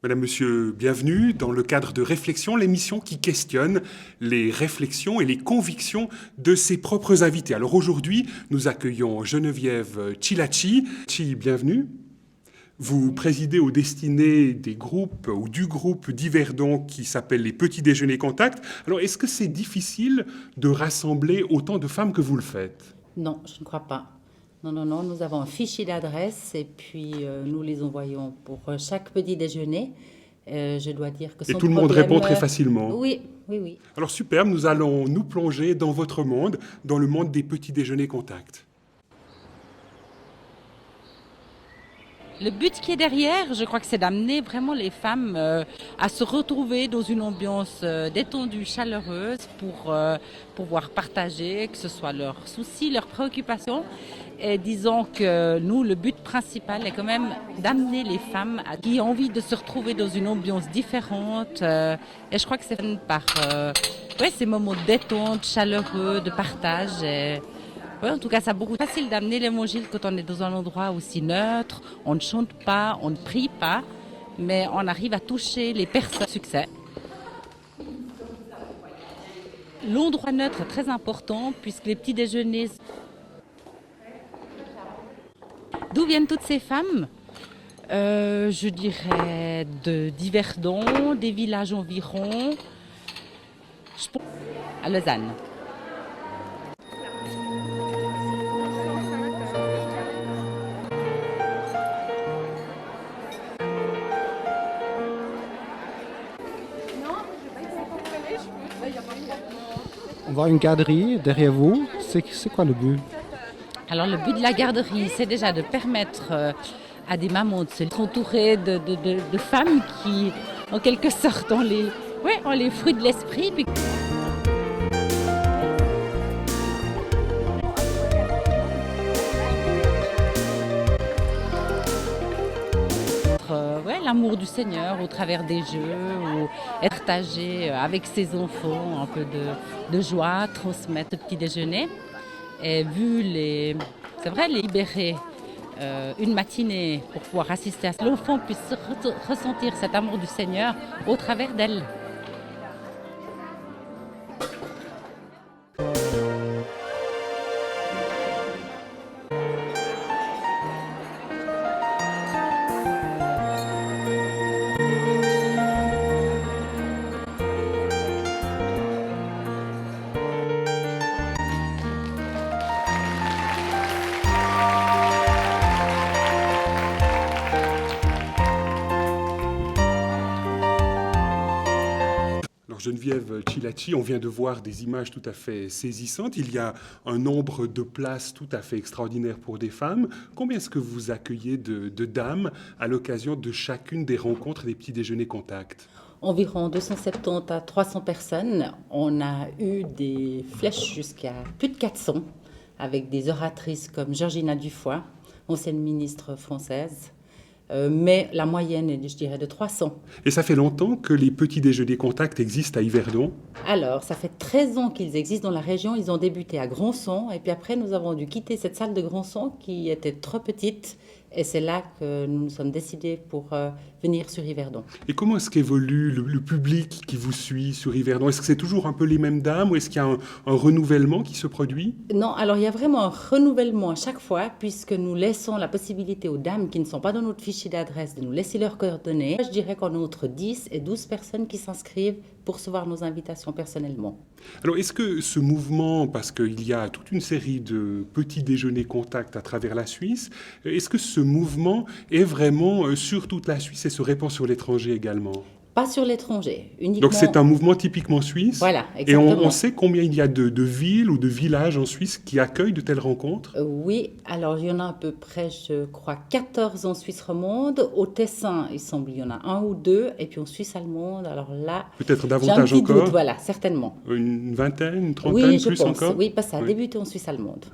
Madame, Monsieur, bienvenue dans le cadre de Réflexion, l'émission qui questionne les réflexions et les convictions de ses propres invités. Alors aujourd'hui, nous accueillons Geneviève Chilachi. Bienvenue. Vous présidez aux destinées des groupes ou du groupe d'Yverdon qui s'appelle les Petits Déjeuners Contact. Alors est-ce que c'est difficile de rassembler autant de femmes que vous le faites? Non, je ne crois pas. Non, non, non, nous avons un fichier d'adresse et puis nous les envoyons pour chaque petit déjeuner. Je dois dire que Et sans tout le monde problème. répond très facilement. Oui, oui, oui. Alors superbe, nous allons nous plonger dans votre monde, dans le monde des Petits Déjeuners Contact. Le but qui est derrière, je crois que c'est d'amener vraiment les femmes à se retrouver dans une ambiance détendue, chaleureuse pour pouvoir partager, que ce soit leurs soucis, leurs préoccupations. Et disons que nous, le but principal est quand même d'amener les femmes qui ont envie de se retrouver dans une ambiance différente. Et je crois que c'est par ces moments de détente, chaleureux, de partage. Ouais, en tout cas, c'est beaucoup plus facile d'amener l'évangile quand on est dans un endroit aussi neutre. On ne chante pas, on ne prie pas, mais on arrive à toucher les personnes. Succès. L'endroit neutre est très important puisque les petits déjeuners. D'où viennent toutes ces femmes? Je dirais d'Yverdon, des villages environs. Je pense à Lausanne. On voit une garderie derrière vous. C'est quoi le but? Alors le but de la garderie, c'est déjà de permettre à des mamans de se entourer de femmes qui, en quelque sorte, ont les fruits de l'esprit. Puis l'amour du Seigneur au travers des jeux, ou partager avec ses enfants un peu de joie, transmettre le petit déjeuner. Et c'est vrai, les libérer une matinée pour pouvoir assister à ce que l'enfant puisse ressentir cet amour du Seigneur au travers d'elle. Geneviève Chilachi, on vient de voir des images tout à fait saisissantes. Il y a un nombre de places tout à fait extraordinaire pour des femmes. Combien est-ce que vous accueillez de dames à l'occasion de chacune des rencontres des petits déjeuners contact? Environ 270 à 300 personnes. On a eu des flèches jusqu'à plus de 400 avec des oratrices comme Georgina Dufoy, ancienne ministre française. Mais la moyenne est, je dirais, de 300. Et ça fait longtemps que les petits déjeuners contact existent à Yverdon? Alors, ça fait 13 ans qu'ils existent dans la région. Ils ont débuté à Grandson. Et puis après, nous avons dû quitter cette salle de Grandson qui était trop petite. Et c'est là que nous nous sommes décidés pour venir sur Yverdon. Et comment est-ce qu'évolue le public qui vous suit sur Yverdon? Est-ce que c'est toujours un peu les mêmes dames ou est-ce qu'il y a un renouvellement qui se produit? Non, alors il y a vraiment un renouvellement à chaque fois puisque nous laissons la possibilité aux dames qui ne sont pas dans notre fichier d'adresse de nous laisser leurs coordonnées. Je dirais qu'on a entre 10 et 12 personnes qui s'inscrivent pour recevoir nos invitations personnellement. Alors, est-ce que ce mouvement, parce qu'il y a toute une série de petits déjeuners contact à travers la Suisse, est-ce que ce mouvement est vraiment sur toute la Suisse et se répand sur l'étranger également? Pas sur l'étranger, uniquement. Donc c'est un mouvement typiquement suisse. Voilà, et exactement. on sait combien il y a de villes ou de villages en Suisse qui accueillent de telles rencontres? Oui, alors il y en a à peu près, je crois, 14 en Suisse romande. Au Tessin, il semble, il y en a un ou deux. Et puis en Suisse allemande, alors là... Peut-être j'ai un davantage petit encore? doute, voilà, certainement. Une vingtaine, une trentaine, Oui, je plus pense. encore? Oui, parce que ça a Oui. débuté en Suisse allemande.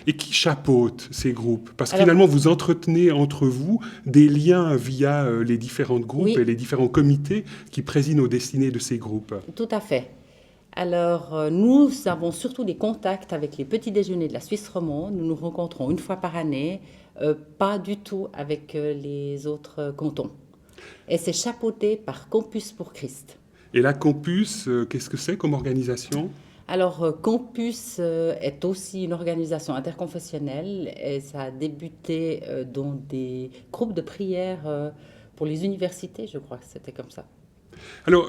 Et qui chapeaute ces groupes? Parce que Alors- finalement, vous entretenez entre vous des liens via les différents groupes Oui. et les différents comités qui président aux destinées de ces groupes. Tout à fait. Alors, nous avons surtout des contacts avec les petits déjeuners de la Suisse romande. Nous nous rencontrons une fois par année, pas du tout avec les autres cantons. Et c'est chapeauté par Campus pour Christ. Et la Campus, qu'est-ce que c'est comme organisation? Alors, Campus est aussi une organisation interconfessionnelle et ça a débuté dans des groupes de prière pour les universités, je crois que c'était comme ça. Alors,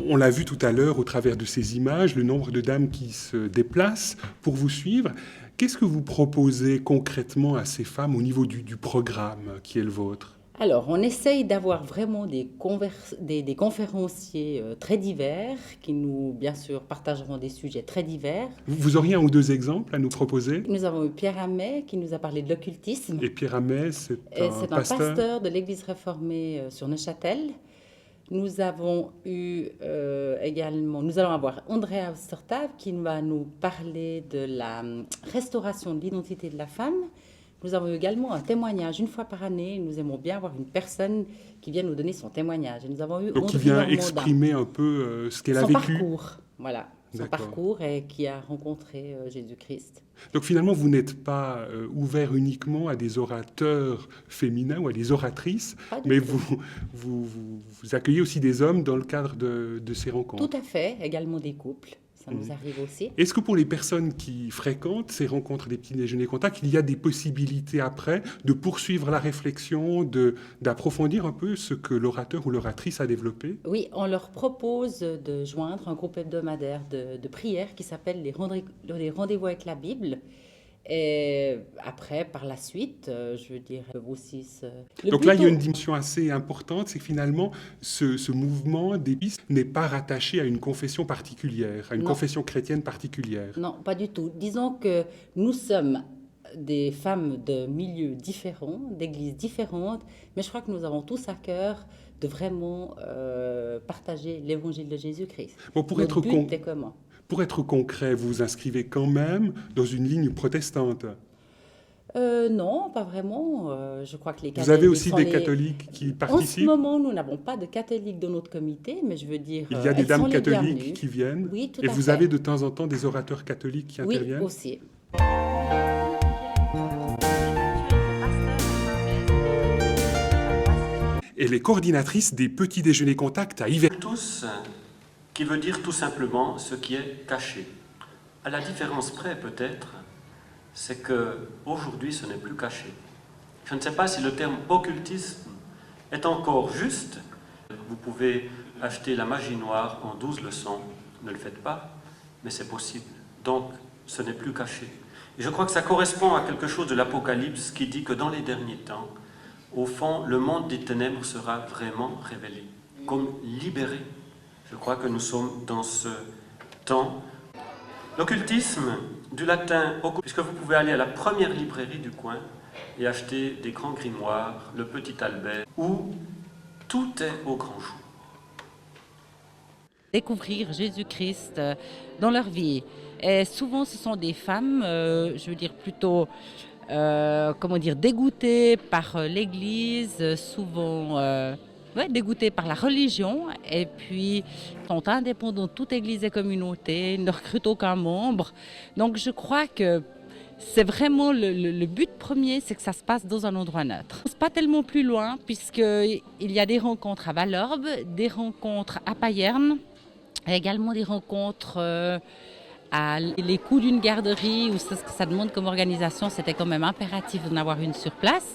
on l'a vu tout à l'heure au travers de ces images, le nombre de dames qui se déplacent pour vous suivre. Qu'est-ce que vous proposez concrètement à ces femmes au niveau du programme qui est le vôtre? Alors, on essaye d'avoir vraiment des conférenciers très divers qui nous, bien sûr, partageront des sujets très divers. Vous auriez un ou deux exemples à nous proposer? Nous avons eu Pierre Hamet qui nous a parlé de l'occultisme. Et Pierre Hamet, c'est Et un c'est un pasteur de l'église réformée sur Neuchâtel. Nous avons eu également, nous allons avoir Andrea Ostertav qui va nous parler de la restauration de l'identité de la femme. Nous avons également un témoignage une fois par année. Nous aimons bien avoir une personne qui vient nous donner son témoignage. Et nous avons eu donc qui André vient Normandin. exprimer un peu ce qu'elle a Son vécu. parcours, voilà, son D'accord. parcours et qui a rencontré Jésus-Christ. Donc finalement, vous n'êtes pas ouvert uniquement à des orateurs féminins ou à des oratrices, Pas du mais tout. vous accueillez aussi des hommes dans le cadre de ces rencontres. Tout à fait, également des couples, ça nous arrive aussi. Est-ce que pour les personnes qui fréquentent ces rencontres des petits déjeuners contacts, il y a des possibilités après de poursuivre la réflexion, d'approfondir un peu ce que l'orateur ou l'oratrice a développé? Oui, on leur propose de joindre un groupe hebdomadaire de prière qui s'appelle les rendez-vous avec la Bible. Et après, par la suite, je veux dire, aussi... Donc là, il y a une dimension assez importante, c'est que finalement, ce mouvement des pistes n'est pas rattaché à une confession particulière, à une Non. confession chrétienne particulière. Non, pas du tout. Disons que nous sommes des femmes de milieux différents, d'églises différentes, mais je crois que nous avons tous à cœur de vraiment partager l'évangile de Jésus-Christ. Bon, pour Notre être but est commun. Pour être concret, vous vous inscrivez quand même dans une ligne protestante. Non, pas vraiment. Je crois que les Vous catholiques avez aussi sont des les- catholiques qui En ce participent? moment, nous n'avons pas de catholiques dans notre comité, mais je veux dire, Il y a des elles dames sont les catholiques bienvenues. qui viennent? Oui, tout Et à vous fait. avez de temps en temps des orateurs catholiques qui Oui, interviennent? aussi. Elle est coordinatrice des petits déjeuners contacts à Yverdon. Tous, qui veut dire tout simplement ce qui est caché. À la différence près peut-être, c'est que aujourd'hui ce n'est plus caché. Je ne sais pas si le terme occultisme est encore juste. Vous pouvez acheter la magie noire en 12 leçons, ne le faites pas, mais c'est possible. Donc ce n'est plus caché. Et je crois que ça correspond à quelque chose de l'Apocalypse qui dit que dans les derniers temps, au fond, le monde des ténèbres sera vraiment révélé, comme libéré. Je crois que nous sommes dans ce temps. L'occultisme, du latin, puisque vous pouvez aller à la première librairie du coin et acheter des grands grimoires, le Petit Albert, où tout est au grand jour. Découvrir Jésus-Christ dans leur vie. Et souvent, ce sont des femmes, je veux dire plutôt, dégoûtées par l'Église, souvent dégoûtées par la religion, et puis sont indépendantes de toute Église et communauté, ne recrutent aucun membre. Donc je crois que c'est vraiment le but premier, c'est que ça se passe dans un endroit neutre. C'est pas tellement plus loin, puisqu'il y a des rencontres à Valorbe, des rencontres à Payerne, et également des rencontres à les coups d'une garderie, où ce que ça demande comme organisation, c'était quand même impératif d'en avoir une sur place.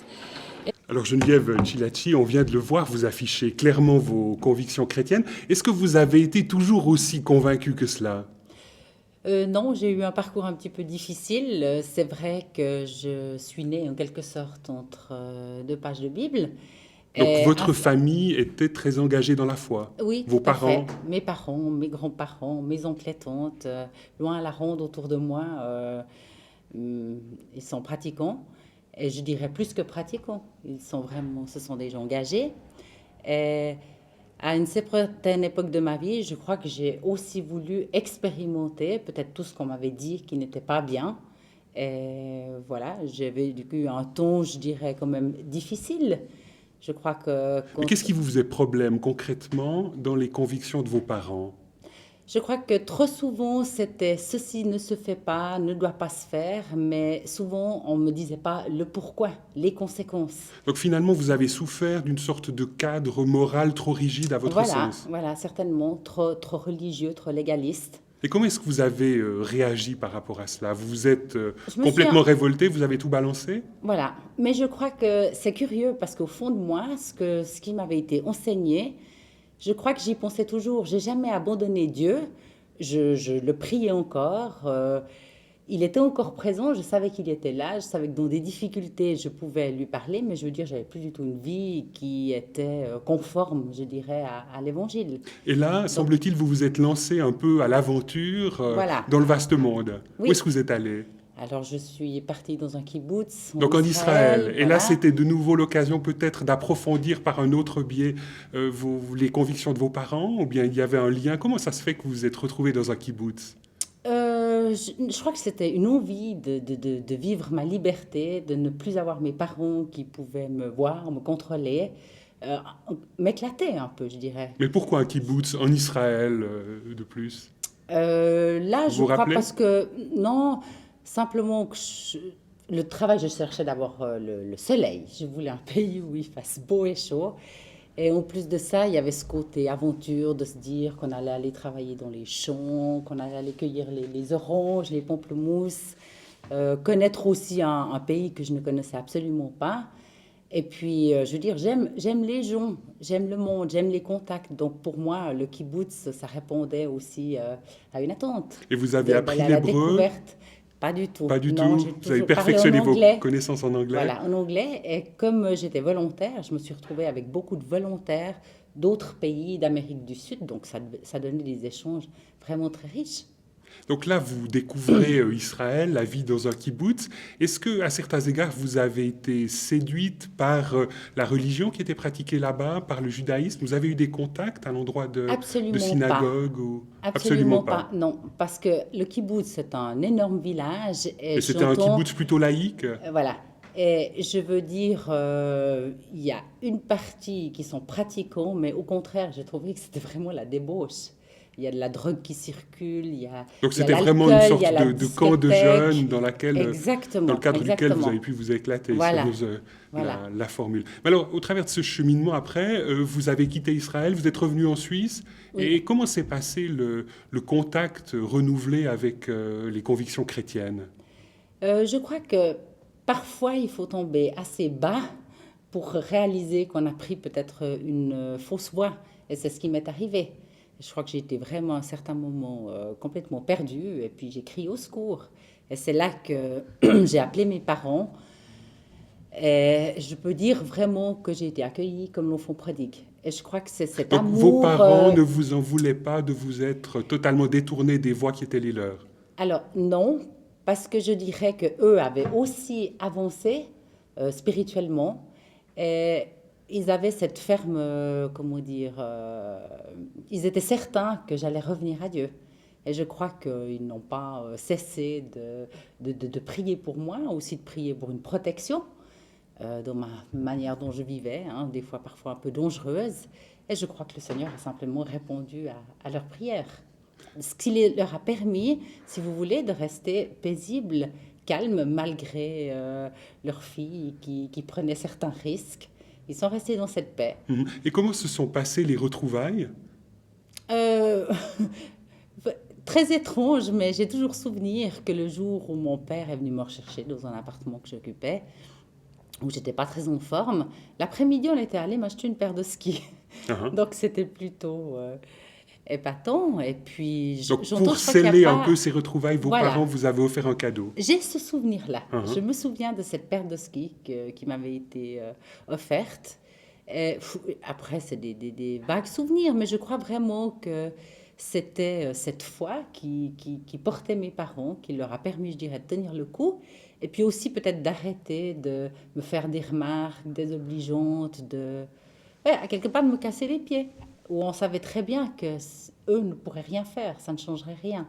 Alors Geneviève Cilaci, on vient de le voir, vous affichez clairement vos convictions chrétiennes. Est-ce que vous avez été toujours aussi convaincue que cela? Non, j'ai eu un parcours un petit peu difficile. C'est vrai que je suis née en quelque sorte entre deux pages de Bible. Donc Et votre famille était très engagée dans la foi? Oui, Vos tout à parents? fait. Mes parents, mes grands-parents, mes oncles et tantes, loin à la ronde autour de moi, ils sont pratiquants. Et je dirais plus que pratiquants. Ce sont des gens engagés. Et à une certaine époque de ma vie, je crois que j'ai aussi voulu expérimenter peut-être tout ce qu'on m'avait dit qui n'était pas bien. Et voilà, j'ai vécu un temps, je dirais, quand même difficile. Je crois que... Mais qu'est-ce qui vous faisait problème concrètement dans les convictions de vos parents? Je crois que trop souvent, c'était ceci ne se fait pas, ne doit pas se faire, mais souvent, on ne me disait pas le pourquoi, les conséquences. Donc finalement, vous avez souffert d'une sorte de cadre moral trop rigide à votre sens. Voilà, certainement, trop religieux, trop légaliste. Et comment est-ce que vous avez réagi par rapport à cela? Vous vous êtes Je me complètement suis révolté, vous avez tout balancé? Voilà, mais je crois que c'est curieux parce qu'au fond de moi, ce qui m'avait été enseigné, je crois que j'y pensais toujours. J'ai jamais abandonné Dieu. Je le priais encore. Il était encore présent. Je savais qu'il était là. Je savais que dans des difficultés, je pouvais lui parler. Mais je veux dire, j'avais plus du tout une vie qui était conforme, je dirais, à l'Évangile. Et là, semble-t-il, vous vous êtes lancé un peu à l'aventure Voilà. dans le vaste monde. Oui. Où est-ce que vous êtes allé? Alors, je suis partie dans un kibbutz Donc en Israël. Et là, voilà. c'était de nouveau l'occasion peut-être d'approfondir par un autre biais les convictions de vos parents, ou bien il y avait un lien. Comment ça se fait que vous vous êtes retrouvé dans un kibbutz? Je crois que c'était une envie de vivre ma liberté, de ne plus avoir mes parents qui pouvaient me voir, me contrôler, m'éclater un peu, je dirais. Mais pourquoi un kibbutz en Israël de plus? Là, Vous je vous crois rappelez? parce que, non, simplement que le travail, je cherchais d'abord le soleil. Je voulais un pays où il fasse beau et chaud. Et en plus de ça, il y avait ce côté aventure de se dire qu'on allait aller travailler dans les champs, qu'on allait aller cueillir les oranges, les pamplemousses, connaître aussi un pays que je ne connaissais absolument pas. Et puis, je veux dire, j'aime les gens, j'aime le monde, j'aime les contacts. Donc, pour moi, le kibbutz, ça répondait aussi à une attente. Et vous avez appris D'aller à la l'hébreu? découverte. Pas du tout. Pas du Non, tout. j'ai Vous avez toujours parlé en perfectionné vos anglais. connaissances en anglais? Voilà, en anglais. Et comme j'étais volontaire, je me suis retrouvée avec beaucoup de volontaires d'autres pays d'Amérique du Sud. Donc, ça donnait des échanges vraiment très riches. Donc là, vous découvrez Israël, la vie dans un kibbutz. Est-ce que, à certains égards, vous avez été séduite par la religion qui était pratiquée là-bas, par le judaïsme? Vous avez eu des contacts à l'endroit de Absolument synagogues ou... Absolument pas, non. Parce que le kibbutz, c'est un énorme village. Et c'était un kibbutz plutôt laïque? Voilà. Et je veux dire, il y a une partie qui sont pratiquants, mais au contraire, j'ai trouvé que c'était vraiment la débauche. Il y a de la drogue qui circule, il y a Donc il y a c'était vraiment une sorte l'alcool, il y a la de camp de discothèque. jeunes dans Exactement, le cadre duquel exactement. vous avez pu vous éclater, Voilà, si j'ose voilà. la formule. Mais alors, au travers de ce cheminement après, vous avez quitté Israël, vous êtes revenu en Suisse. Oui. Et comment s'est passé le contact renouvelé avec les convictions chrétiennes? Je crois que parfois, il faut tomber assez bas pour réaliser qu'on a pris peut-être une fausse voie. Et c'est ce qui m'est arrivé. Je crois que j'ai été vraiment à un certain moment complètement perdue. Et puis j'ai crié au secours. Et c'est là que j'ai appelé mes parents. Et je peux dire vraiment que j'ai été accueillie comme l'enfant prodigue. Et je crois que c'est cet Donc amour... vos parents ne vous en voulaient pas de vous être totalement détournés des voies qui étaient les leurs? Alors non, parce que je dirais qu'eux avaient aussi avancé spirituellement. Et ils avaient cette ferme, comment dire, ils étaient certains que j'allais revenir à Dieu. Et je crois qu'ils n'ont pas cessé de prier pour moi, aussi de prier pour une protection dans ma manière dont je vivais, hein, des fois parfois un peu dangereuse. Et je crois que le Seigneur a simplement répondu à leurs prières. Ce qui leur a permis, si vous voulez, de rester paisibles, calmes, malgré leur fille qui prenait certains risques. Ils sont restés dans cette paix. Et comment se sont passées les retrouvailles? Très étrange, mais j'ai toujours souvenir que le jour où mon père est venu me rechercher dans un appartement que j'occupais, où j'étais pas très en forme, l'après-midi, on était allé m'acheter une paire de skis. Donc c'était plutôt épatant. Et puis, Donc j'entends, pour je crois qu'il y a sceller pas- un peu ces retrouvailles, vos Voilà. parents vous avaient offert un cadeau. J'ai ce souvenir-là. Uh-huh. Je me souviens de cette paire de skis qui m'avait été offerte. Et, après, c'est des vagues souvenirs, mais je crois vraiment que c'était cette foi qui portait mes parents, qui leur a permis, je dirais, de tenir le coup. Et puis aussi peut-être d'arrêter de me faire des remarques désobligeantes, à quelque part de me casser les pieds. Où on savait très bien que eux ne pourraient rien faire, ça ne changerait rien.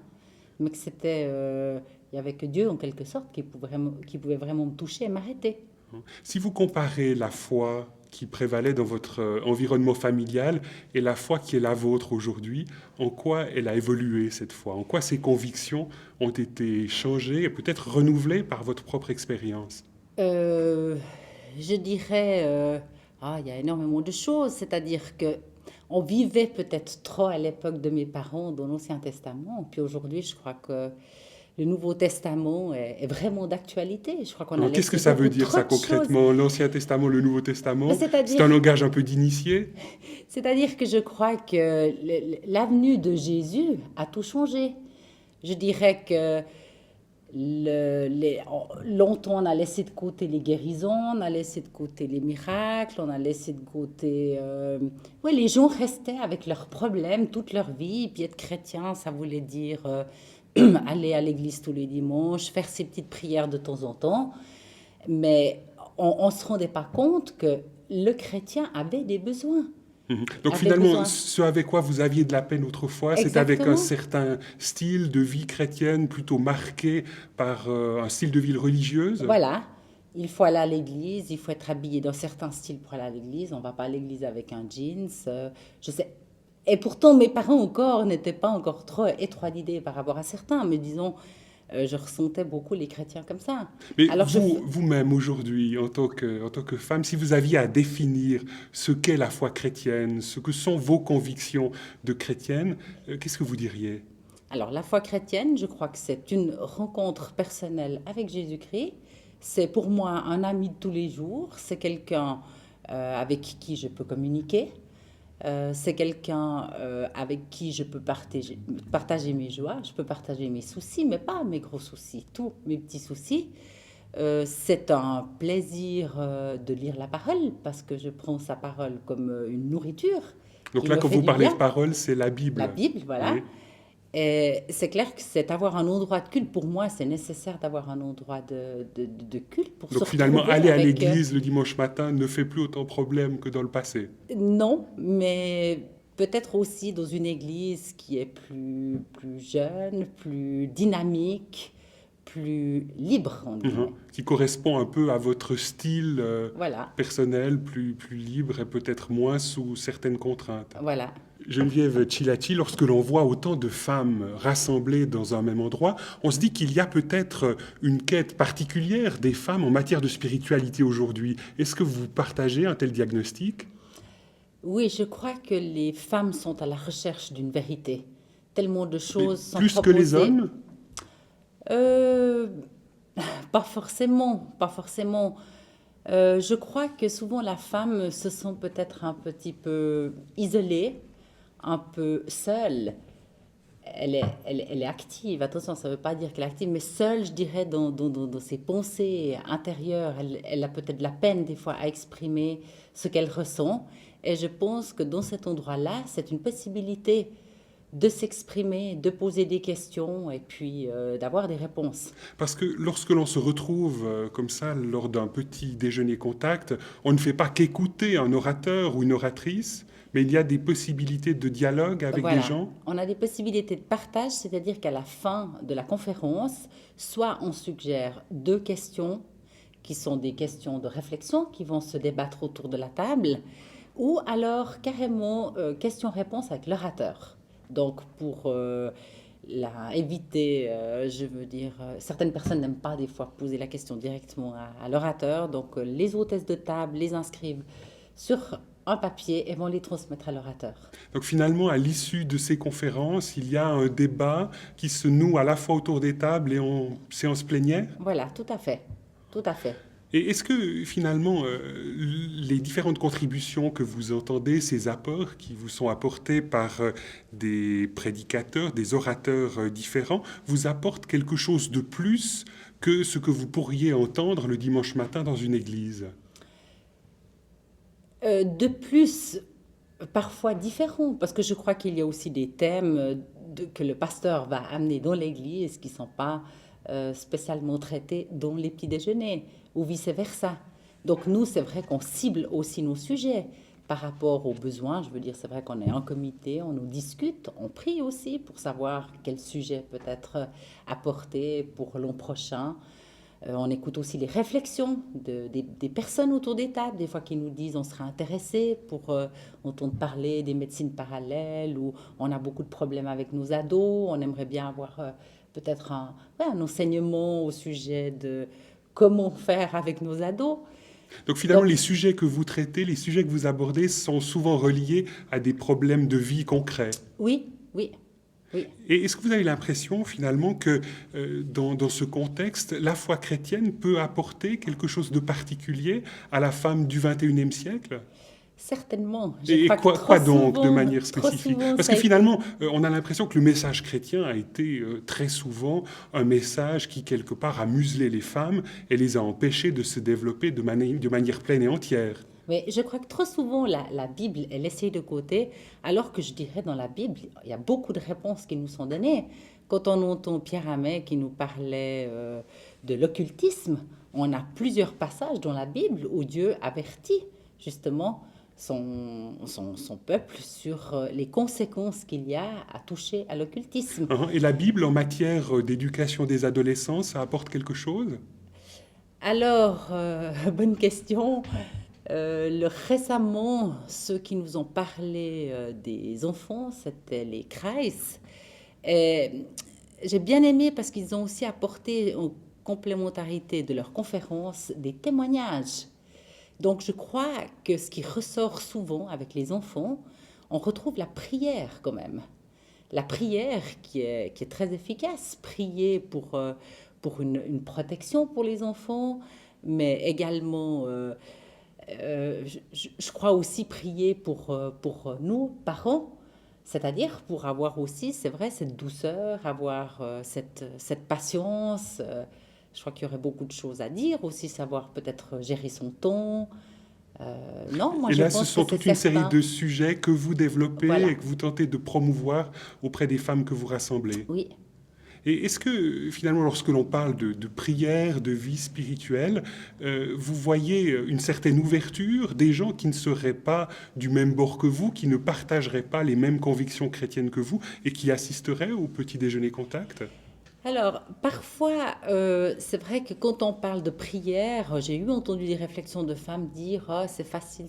Mais que c'était... il n'y avait que Dieu, en quelque sorte, qui pouvait vraiment me toucher et m'arrêter. Si vous comparez la foi qui prévalait dans votre environnement familial et la foi qui est la vôtre aujourd'hui, en quoi elle a évolué cette foi? En quoi ces convictions ont été changées et peut-être renouvelées par votre propre expérience? Je dirais, il y a énormément de choses, c'est-à-dire que on vivait peut-être trop à l'époque de mes parents dans l'Ancien Testament, puis aujourd'hui, je crois que le Nouveau Testament est vraiment d'actualité. Je crois qu'on a Alors, qu'est-ce que laissé ça veut beaucoup dire trop ça de choses. concrètement, l'Ancien Testament, le Nouveau Testament? Mais C'est c'est-à-dire, un langage un peu d'initié? c'est-à-dire que je crois que l'avenue de Jésus a tout changé. Je dirais que longtemps, on a laissé de côté les guérisons, on a laissé de côté les miracles, on a laissé de côté... Oui, les gens restaient avec leurs problèmes toute leur vie. Puis être chrétien, ça voulait dire aller à l'église tous les dimanches, faire ses petites prières de temps en temps. Mais on ne se rendait pas compte que le chrétien avait des besoins. Donc Avait finalement, besoin. ce avec quoi vous aviez de la peine autrefois, c'est avec un Exactement. certain style de vie chrétienne plutôt marqué par un style de vie religieuse. Voilà, il faut aller à l'église, il faut être habillé dans certains styles pour aller à l'église. On ne va pas à l'église avec un jeans. Je sais. Et pourtant, mes parents encore n'étaient pas encore trop étroits d'idées par rapport à certains. Mais disons, je ressentais beaucoup les chrétiens comme ça. Mais Alors, vous-même aujourd'hui, en tant que femme, si vous aviez à définir ce qu'est la foi chrétienne, ce que sont vos convictions de chrétienne, qu'est-ce que vous diriez? Alors, la foi chrétienne, je crois que c'est une rencontre personnelle avec Jésus-Christ. C'est pour moi un ami de tous les jours. C'est quelqu'un avec qui je peux communiquer. C'est quelqu'un avec qui je peux partager mes joies. Je peux partager mes soucis, mais pas mes gros soucis, tous mes petits soucis. C'est un plaisir de lire la parole parce que je prends sa parole comme une nourriture. Donc qui là, me quand fait vous du parlez bien. de parole, c'est la Bible. La Bible, voilà. Oui. Et c'est clair que c'est avoir un endroit de culte. Pour moi, c'est nécessaire d'avoir un endroit de culte pour se Donc finalement, retrouver aller à avec, l'église le dimanche matin ne fait plus autant problème que dans le passé. non, mais peut-être aussi dans une église qui est plus jeune, plus dynamique, plus libre, on dirait. Qui correspond un peu à votre style Voilà, personnel, plus libre et peut-être moins sous certaines contraintes. voilà. Geneviève Chilachi, lorsque l'on voit autant de femmes rassemblées dans un même endroit, on se dit qu'il y a peut-être une quête particulière des femmes en matière de spiritualité aujourd'hui. Est-ce que vous partagez un tel diagnostic? Oui, je crois que les femmes sont à la recherche d'une vérité. Tellement de choses sont Plus que les proposées. hommes? Euh, Pas forcément, pas forcément. Je crois que souvent la femme se sent peut-être un petit peu isolée, un peu seule. Elle est active, attention, ça ne veut pas dire qu'elle est active, mais seule, je dirais, dans ses pensées intérieures. Elle a peut-être de la peine des fois à exprimer ce qu'elle ressent. Et je pense que dans cet endroit-là, c'est une possibilité de s'exprimer, de poser des questions et puis d'avoir des réponses. Parce que lorsque l'on se retrouve comme ça lors d'un petit déjeuner contact, on ne fait pas qu'écouter un orateur ou une oratrice, mais il y a des possibilités de dialogue avec Voilà. des gens. On a des possibilités de partage, c'est-à-dire qu'à la fin de la conférence, soit on suggère 2 questions qui sont des questions de réflexion qui vont se débattre autour de la table, ou alors carrément questions-réponses avec l'orateur. Donc pour éviter, je veux dire, certaines personnes n'aiment pas des fois poser la question directement à l'orateur, donc les hôtesses de table les inscrivent sur un papier et vont les transmettre à l'orateur. Donc finalement, à l'issue de ces conférences, il y a un débat qui se noue à la fois autour des tables et en séance plénière. Voilà, tout à fait, tout à fait. Et est-ce que finalement, les différentes contributions que vous entendez, ces apports qui vous sont apportés par des prédicateurs, des orateurs différents, vous apportent quelque chose de plus que ce que vous pourriez entendre le dimanche matin dans une église? De plus, parfois différents, parce que je crois qu'il y a aussi des thèmes que le pasteur va amener dans l'église qui ne sont pas spécialement traités dans les petits déjeuners, ou vice-versa. Donc nous, c'est vrai qu'on cible aussi nos sujets par rapport aux besoins. Je veux dire, c'est vrai qu'on est en comité, on nous discute, on prie aussi pour savoir quel sujet peut être apporté pour l'an prochain. On écoute aussi les réflexions des personnes autour des tables, des fois qui nous disent on serait intéressé pour entendre parler des médecines parallèles, ou on a beaucoup de problèmes avec nos ados, on aimerait bien avoir peut-être un enseignement au sujet de comment faire avec nos ados. Donc finalement, Donc, les sujets que vous traitez, les sujets que vous abordez sont souvent reliés à des problèmes de vie concrets. oui, oui, oui. Et est-ce que vous avez l'impression finalement que dans ce contexte, la foi chrétienne peut apporter quelque chose de particulier à la femme du XXIe siècle? Certainement. Et crois que quoi trop donc, de souvent- manière trop spécifique? souvent, Parce ça que a été- finalement, on a l'impression que le message chrétien a été très souvent un message qui, quelque part, a muselé les femmes et les a empêchées de se développer de manière pleine et entière. Mais je crois que trop souvent, la Bible, elle essaye de côté, alors que je dirais dans la Bible, il y a beaucoup de réponses qui nous sont données. Quand on entend Pierre Hamet qui nous parlait de l'occultisme, on a plusieurs passages dans la Bible où Dieu avertit justement son peuple sur les conséquences qu'il y a à toucher à l'occultisme. Et la Bible, en matière d'éducation des adolescents, ça apporte quelque chose? Alors, bonne question. Récemment, ceux qui nous ont parlé des enfants, c'était les Kreis. Et j'ai bien aimé parce qu'ils ont aussi apporté en complémentarité de leur conférence des témoignages. Donc je crois que ce qui ressort souvent avec les enfants, on retrouve la prière quand même. La prière qui est très efficace. Prier pour une protection pour les enfants, mais également... je crois aussi prier pour nous, parents, c'est-à-dire pour avoir aussi, c'est vrai, cette douceur, avoir cette patience. Je crois qu'il y aurait beaucoup de choses à dire, aussi savoir peut-être gérer son ton. Non, moi Et je là, ce pense sont que c'est toute une série certain. de sujets que vous développez Voilà. et que vous tentez de promouvoir auprès des femmes que vous rassemblez. Oui. Et est-ce que, finalement, lorsque l'on parle de prière, de vie spirituelle, vous voyez une certaine ouverture des gens qui ne seraient pas du même bord que vous, qui ne partageraient pas les mêmes convictions chrétiennes que vous et qui assisteraient au petit déjeuner contact? Alors, parfois, c'est vrai que quand on parle de prière, j'ai entendu des réflexions de femmes dire « Oh, c'est facile,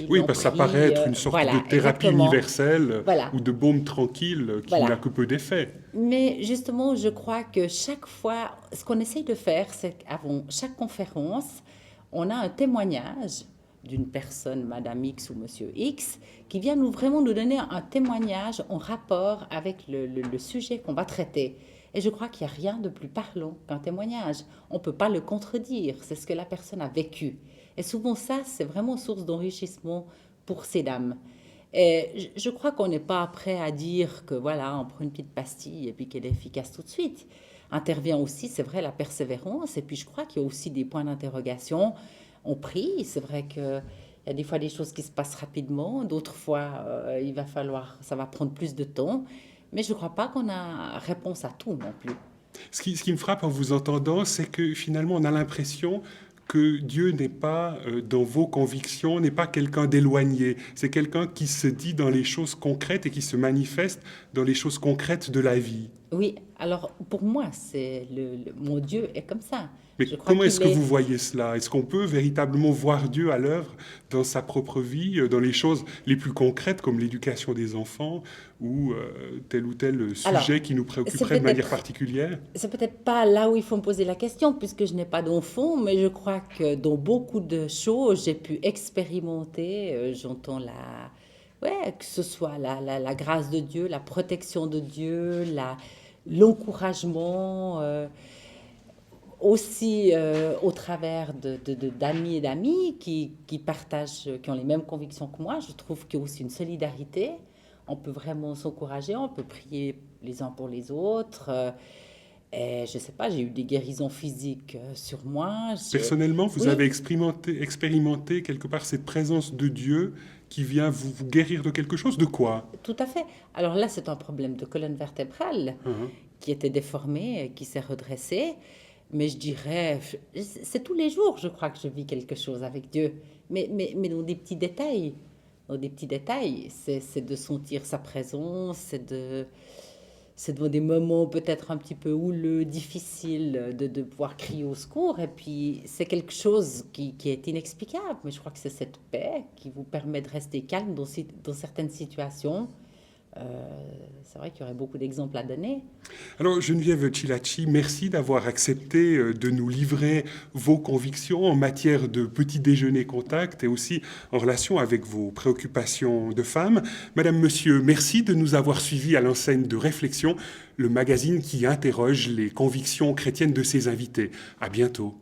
Oui, on parce que ça prie, paraît être une sorte voilà, de thérapie exactement. universelle Voilà. ou de baume tranquille qui Voilà. n'a que peu d'effet. Mais justement, je crois que chaque fois, ce qu'on essaye de faire, c'est qu'avant chaque conférence, on a un témoignage d'une personne, Madame X ou Monsieur X, qui vient vraiment nous donner un témoignage en rapport avec le sujet qu'on va traiter. Et je crois qu'il n'y a rien de plus parlant qu'un témoignage. On ne peut pas le contredire, c'est ce que la personne a vécu. Et souvent ça, c'est vraiment source d'enrichissement pour ces dames. Et je crois qu'on n'est pas prêt à dire que voilà, on prend une petite pastille et puis qu'elle est efficace tout de suite. Intervient aussi, c'est vrai, la persévérance. Et puis je crois qu'il y a aussi des points d'interrogation. On prie, c'est vrai qu'il y a des fois des choses qui se passent rapidement, d'autres fois ça va prendre plus de temps. Mais je ne crois pas qu'on a réponse à tout non plus. Ce qui me frappe en vous entendant, c'est que finalement, on a l'impression que Dieu n'est pas dans vos convictions, n'est pas quelqu'un d'éloigné. C'est quelqu'un qui se dit dans les choses concrètes et qui se manifeste dans les choses concrètes de la vie. Oui, alors pour moi, mon Dieu est comme ça. Mais Je crois comment qu'il est-ce que vous voyez cela? Est-ce qu'on peut véritablement voir Dieu à l'œuvre dans sa propre vie, dans les choses les plus concrètes comme l'éducation des enfants ou tel sujet Alors, qui nous préoccuperait de manière particulière? C'est peut-être pas là où il faut me poser la question, puisque je n'ai pas d'enfant, mais je crois que dans beaucoup de choses, j'ai pu expérimenter, j'entends que ce soit la grâce de Dieu, la protection de Dieu, l'encouragement, aussi au travers d'amis et d'amis qui partagent, qui ont les mêmes convictions que moi. Je trouve qu'il y a aussi une solidarité. On peut vraiment s'encourager, on peut prier les uns pour les autres. Et je ne sais pas, j'ai eu des guérisons physiques sur moi. Personnellement, vous Oui. avez expérimenté quelque part cette présence de Dieu qui vient vous guérir de quelque chose? De quoi? Tout à fait. Alors là, c'est un problème de colonne vertébrale qui était déformé, qui s'est redressé. Mais je dirais, c'est tous les jours, je crois que je vis quelque chose avec Dieu. Mais dans des petits détails. Dans des petits détails, c'est de sentir sa présence, c'est devant des moments peut-être un petit peu houleux, difficiles, de pouvoir crier au secours. Et puis, c'est quelque chose qui est inexplicable. Mais je crois que c'est cette paix qui vous permet de rester calme dans certaines situations. C'est vrai qu'il y aurait beaucoup d'exemples à donner. Alors Geneviève Chilaci, merci d'avoir accepté de nous livrer vos convictions en matière de petit déjeuner contact et aussi en relation avec vos préoccupations de femmes. Madame, Monsieur, merci de nous avoir suivis à l'enseigne de Réflexion, le magazine qui interroge les convictions chrétiennes de ses invités. À bientôt.